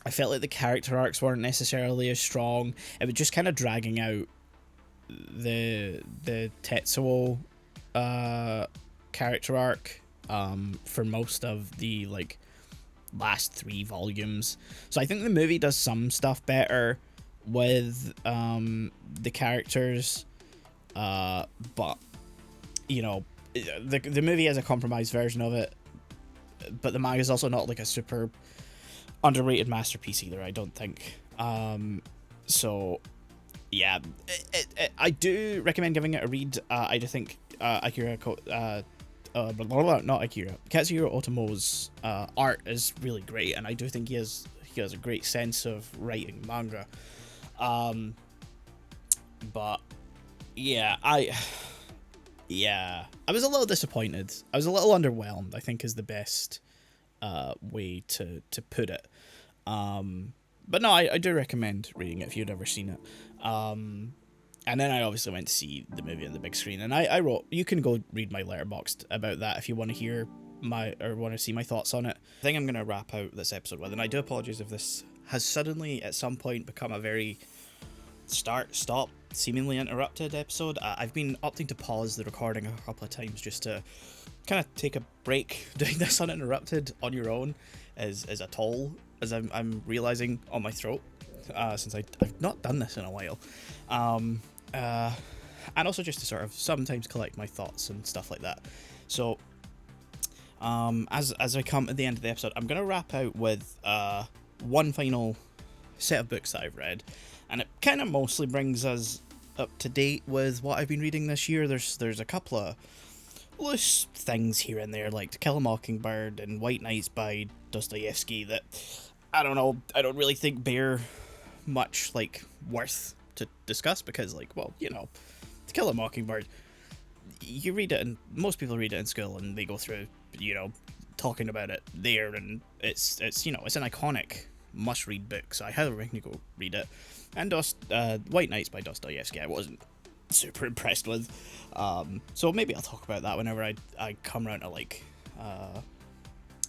I felt like the character arcs weren't necessarily as strong. It was just kind of dragging out the Tetsuo character arc for most of the like last three volumes. So I think the movie does some stuff better with the characters, but you know, the movie has a compromised version of it, but the manga is also not like a super underrated masterpiece either, I don't think. So yeah, I do recommend giving it a read. I do think Katsuhiro Otomo's art is really great, and I do think he has a great sense of writing manga. But yeah, I was a little disappointed. I was a little underwhelmed, I think is the best way to put it. But no, I do recommend reading it if you'd ever seen it. And then I obviously went to see the movie on the big screen, and I wrote, you can go read my letterboxd about that if you want to hear want to see my thoughts on it. I think I'm going to wrap out this episode with, and I do apologize if this has suddenly at some point become a very stop, seemingly interrupted episode. I've been opting to pause the recording a couple of times just to kind of take a break. Doing this uninterrupted on your own is a toll, as I'm realizing, on my throat, since I've not done this in a while. And also just to sort of sometimes collect my thoughts and stuff like that. So, as I come to the end of the episode, I'm going to wrap out with one final set of books that I've read, and it kind of mostly brings us up to date with what I've been reading this year. There's a couple of loose things here and there, like To Kill a Mockingbird and White Nights by Dostoevsky, that I don't know, I don't really think bear much like worth to discuss, because, like, well, you know, To Kill a Mockingbird, you read it, and most people read it in school, and they go through, you know, talking about it there, and it's you know, it's an iconic must-read book, so I highly recommend you go read it. And White Nights by Dostoevsky, I wasn't super impressed with, so maybe I'll talk about that whenever I come around to, like,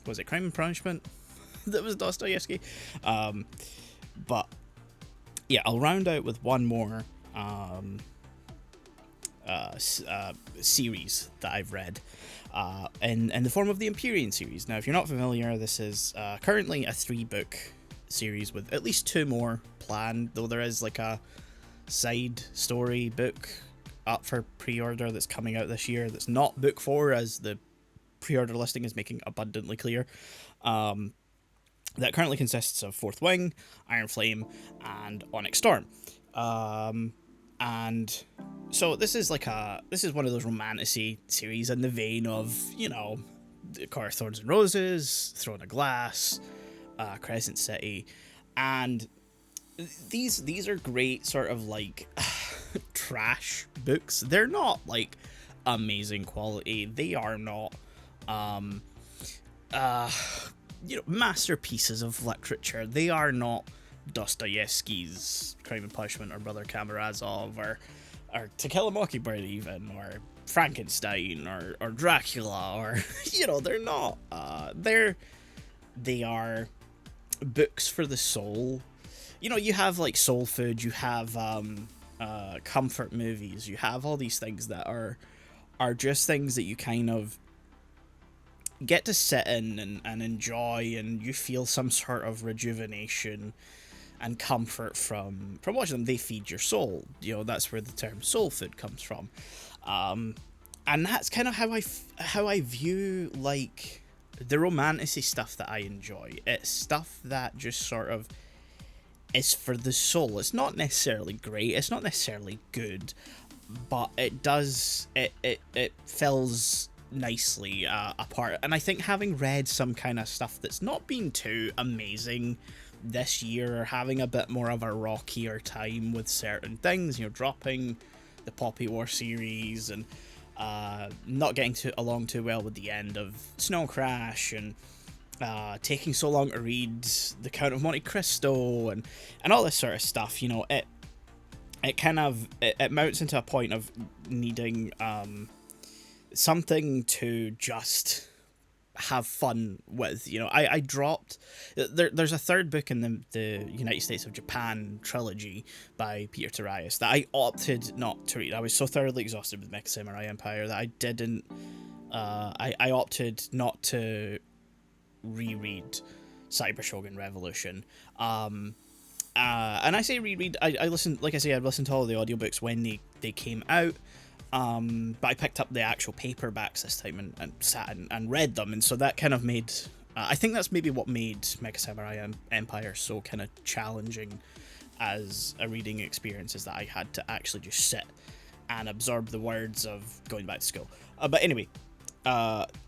was it Crime and Punishment that was Dostoevsky? But yeah, I'll round out with one more series that I've read, in the form of the Empyrean series. Now, if you're not familiar, this is currently a 3-book series with at least 2 more planned, though there is like a side story book up for pre-order that's coming out this year that's not book 4, as the pre-order listing is making abundantly clear. That currently consists of Fourth Wing, Iron Flame, and Onyx Storm. And so this is one of those romantasy series in the vein of, you know, Court of Thorns and Roses, Throne of Glass, Crescent City, and these are great sort of like trash books. They're not like amazing quality. They are not you know, masterpieces of literature. They are not Dostoevsky's Crime and Punishment or Brother Karamazov or To Kill a Mockingbird even, or Frankenstein or Dracula, or you know, they're not they are books for the soul. You know, you have like soul food, you have comfort movies, you have all these things that are just things that you kind of get to sit in and enjoy, and you feel some sort of rejuvenation and comfort from watching them. They feed your soul. You know, that's where the term soul food comes from. And that's kind of how I view, like, the romantasy stuff that I enjoy. It's stuff that just sort of is for the soul. It's not necessarily great, it's not necessarily good, but it does, it fills nicely a part. And I think having read some kind of stuff that's not been too amazing this year, or having a bit more of a rockier time with certain things, you know, dropping the Poppy War series, and not getting along too well with the end of Snow Crash, and taking so long to read The Count of Monte Cristo, and all this sort of stuff, you know, it kind of it mounts into a point of needing something to just have fun with. You know, I dropped there's a third book in the United States of Japan trilogy by Peter Tarajas that I opted not to read. I was so thoroughly exhausted with Mecha Samurai Empire that I didn't I opted not to reread Cyber Shogun Revolution. And I say reread, I listened, like I say, I've listened to all the audiobooks when they came out. But I picked up the actual paperbacks this time and sat and read them, and so that kind of made, I think that's maybe what made Mecha Samurai Empire so kind of challenging as a reading experience, is that I had to actually just sit and absorb the words of going back to school. But anyway,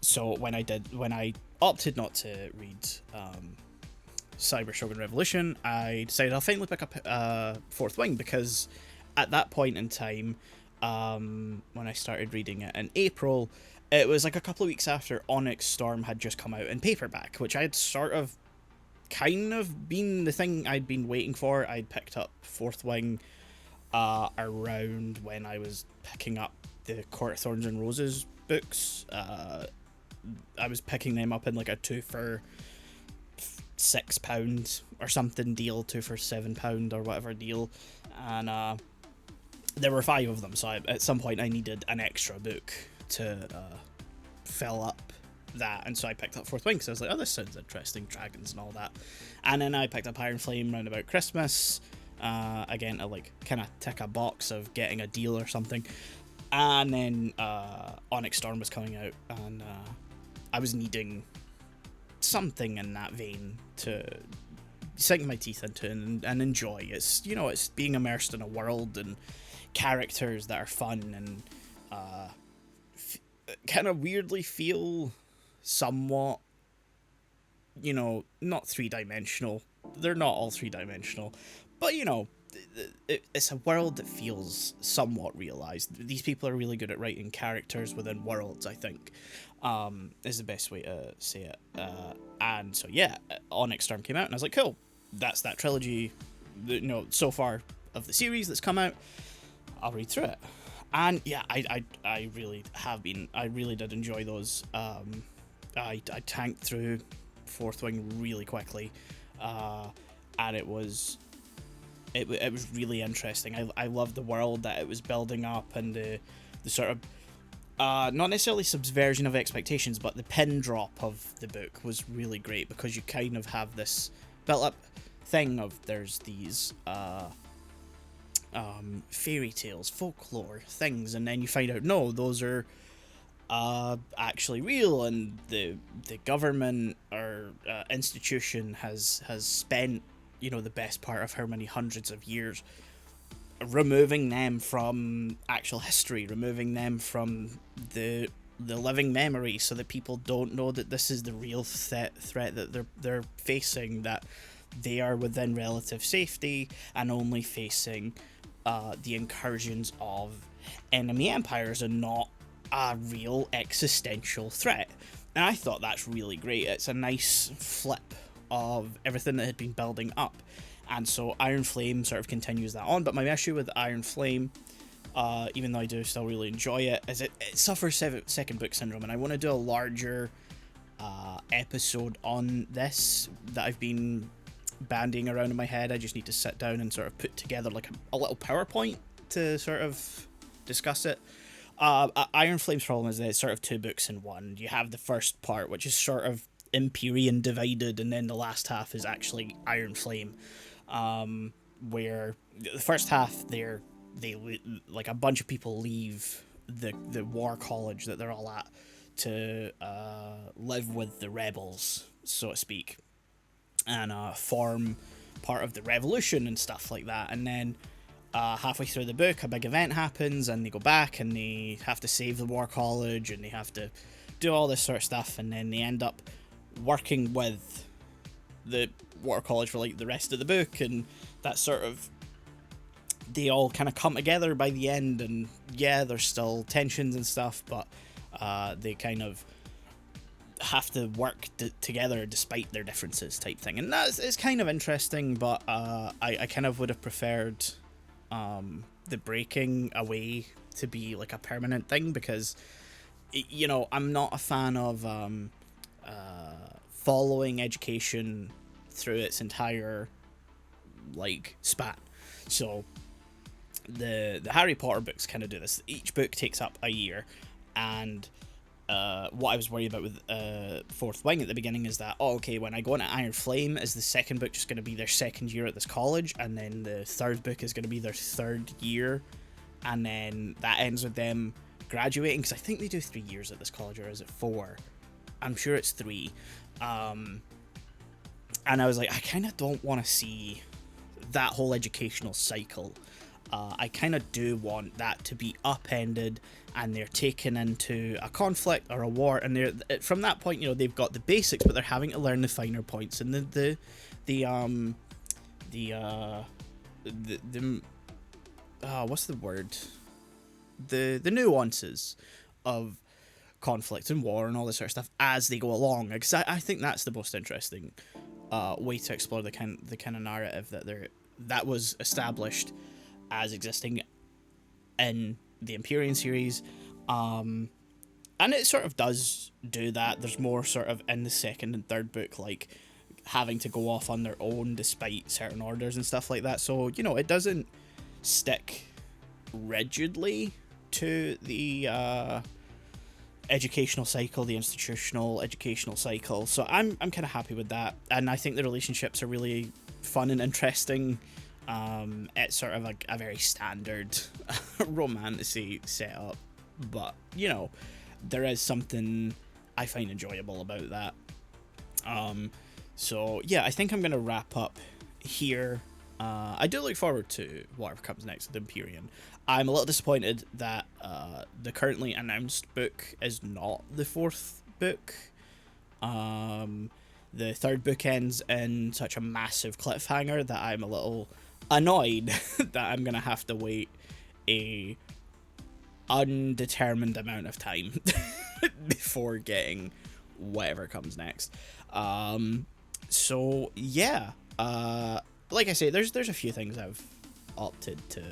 so when I opted not to read Cyber Shogun Revolution, I decided I'll finally pick up Fourth Wing, because at that point in time, when I started reading it in April, it was like a couple of weeks after Onyx Storm had just come out in paperback, which I had sort of kind of been the thing I'd been waiting for. I'd picked up Fourth Wing around when I was picking up the Court of Thorns and Roses books. I was picking them up in like a 2 for £6 or something deal, 2 for £7 or whatever deal, and there were 5 of them, so at some point I needed an extra book to fill up that, and so I picked up Fourth Wing because I was like, oh, this sounds interesting, dragons and all that. And then I picked up Iron Flame round about Christmas, again to like kind of tick a box of getting a deal or something. And then Onyx Storm was coming out, and I was needing something in that vein to sink my teeth into and enjoy. It's, you know, it's being immersed in a world and characters that are fun and kind of weirdly feel somewhat, you know, not 3-dimensional. They're not all 3-dimensional, but, you know, it's a world that feels somewhat realized. These people are really good at writing characters within worlds, I think, is the best way to say it. And so, yeah, Onyx Storm came out, and I was like, cool, that's that trilogy, you know, so far of the series that's come out. I'll read through it. And yeah, I really have been. I really did enjoy those. I tanked through Fourth Wing really quickly, and it was really interesting. I loved the world that it was building up, and the sort of not necessarily subversion of expectations, but the pin drop of the book was really great, because you kind of have this built up thing of there's these fairy tales, folklore things, and then you find out, no, those are actually real, and the government or institution has spent, you know, the best part of how many hundreds of years removing them from actual history, removing them from the living memory, so that people don't know that this is the real threat that they're facing, that they are within relative safety and only facing the incursions of enemy empires and not a real existential threat. And I thought that's really great. It's a nice flip of everything that had been building up. And so Iron Flame sort of continues that on. But my issue with Iron Flame, even though I do still really enjoy it, is it suffers second book syndrome. And I want to do a larger episode on this that I've been bandying around in my head. I just need to sit down and sort of put together like a little PowerPoint to sort of discuss it. Iron Flame's problem is that it's sort of 2 books in one. You have the first part, which is sort of Empyrean divided, and then the last half is actually Iron Flame, where the first half they like a bunch of people leave the war college that they're all at to live with the rebels, so to speak, and form part of the revolution and stuff like that. And then halfway through the book, a big event happens, and they go back and they have to save the war college, and they have to do all this sort of stuff, and then they end up working with the war college for like the rest of the book, and that sort of, they all kind of come together by the end, and yeah, there's still tensions and stuff, but they kind of have to work together despite their differences, type thing. And it's kind of interesting, but I kind of would have preferred the breaking away to be like a permanent thing, because, you know, I'm not a fan of following education through its entire like span. So the Harry Potter books kind of do this. Each book takes up a year, and what I was worried about with Fourth Wing at the beginning is that, oh, okay, when I go into Iron Flame, is the second book just going to be their second year at this college, and then the third book is going to be their third year, and then that ends with them graduating, because I think they do 3 years at this college, or is it 4? I'm sure it's 3. And I was like, I kind of don't want to see that whole educational cycle. I kind of do want that to be upended, and they're taken into a conflict or a war, and they're, from that point, you know, they've got the basics, but they're having to learn the finer points and the what's the word? The nuances of conflict and war and all this sort of stuff as they go along, because I think that's the most interesting way to explore the kind of narrative that was established as existing in the Empyrean series. And it sort of does do that. There's more sort of in the second and third book, like having to go off on their own despite certain orders and stuff like that. So, you know, it doesn't stick rigidly to the educational cycle, the institutional educational cycle. So I'm kind of happy with that. And I think the relationships are really fun and interesting. It's sort of a very standard romantasy setup, but, you know, there is something I find enjoyable about that. So yeah, I think I'm gonna wrap up here. I do look forward to whatever comes next with Empyrean. I'm a little disappointed that the currently announced book is not the fourth book. The third book ends in such a massive cliffhanger that I'm a little annoyed that I'm gonna have to wait a undetermined amount of time before getting whatever comes next. So yeah, like I say, there's a few things I've opted to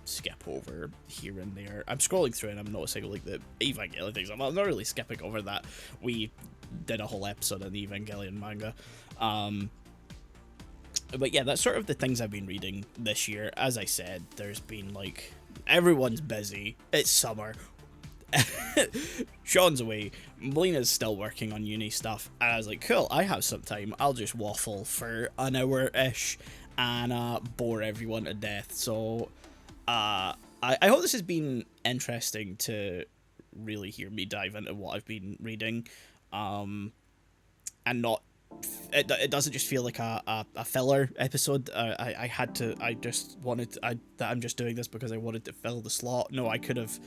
skip over here and there. I'm scrolling through and I'm noticing like the Evangelion things. I'm not really skipping over that. We did a whole episode on the Evangelion manga. But yeah, that's sort of the things I've been reading this year. As I said, there's been like, everyone's busy. It's summer. Shaun's away. Melina's still working on uni stuff. And I was like, cool, I have some time. I'll just waffle for an hour-ish and bore everyone to death. So I hope this has been interesting to really hear me dive into what I've been reading. And not... It doesn't just feel like a filler episode. I'm just doing this because I wanted to fill the slot. No, I could have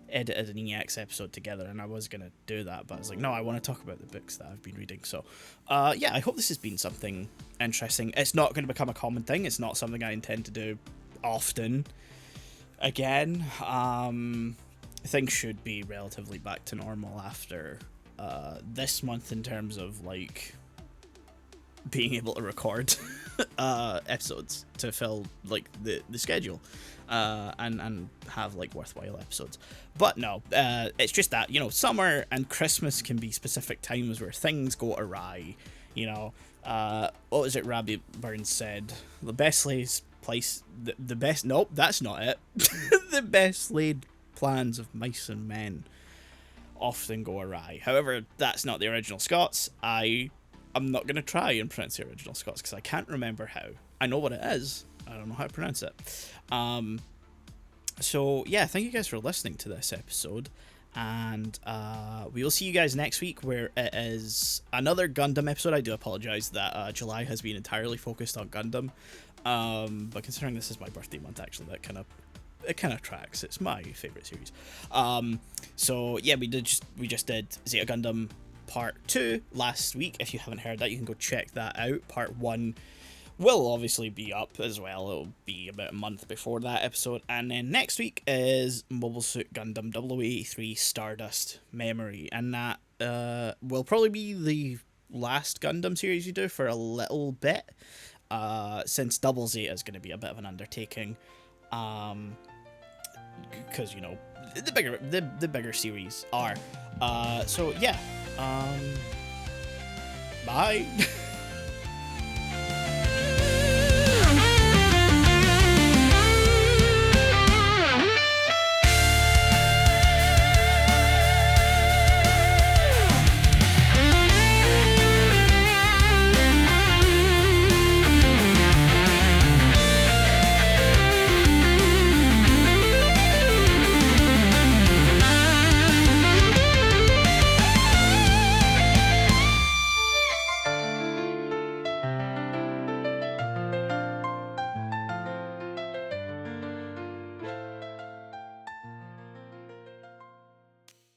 edited an EX episode together and I was gonna do that, but I was like, no, I want to talk about the books that I've been reading. So yeah, I hope this has been something interesting. It's not going to become a common thing. It's not something I intend to do often again. Things should be relatively back to normal after this month in terms of like being able to record episodes to fill like the schedule and have like worthwhile episodes. But no, it's just that, you know, summer and Christmas can be specific times where things go awry. You know, what was it Rabbit Burns said? The best laid place, the best, nope, that's not it. The best laid plans of mice and men often go awry. However, that's not the original Scots. I'm not going to try and pronounce the original Scots because I can't remember how. I know what it is. I don't know how to pronounce it. So, yeah, thank you guys for listening to this episode. And we will see you guys next week where it is another Gundam episode. I do apologise that July has been entirely focused on Gundam. But considering this is my birthday month, actually, that kind of tracks. It's my favourite series. So, yeah, we just did Zeta Gundam Part 2 last week. If you haven't heard that, you can go check that out. Part 1 will obviously be up as well. It'll be about a month before that episode. And then next week is Mobile Suit Gundam 0083 Stardust Memory. And that will probably be the last Gundam series you do for a little bit. Since Double Zeta is going to be a bit of an undertaking. Because, you know, the bigger series are. So yeah. Bye.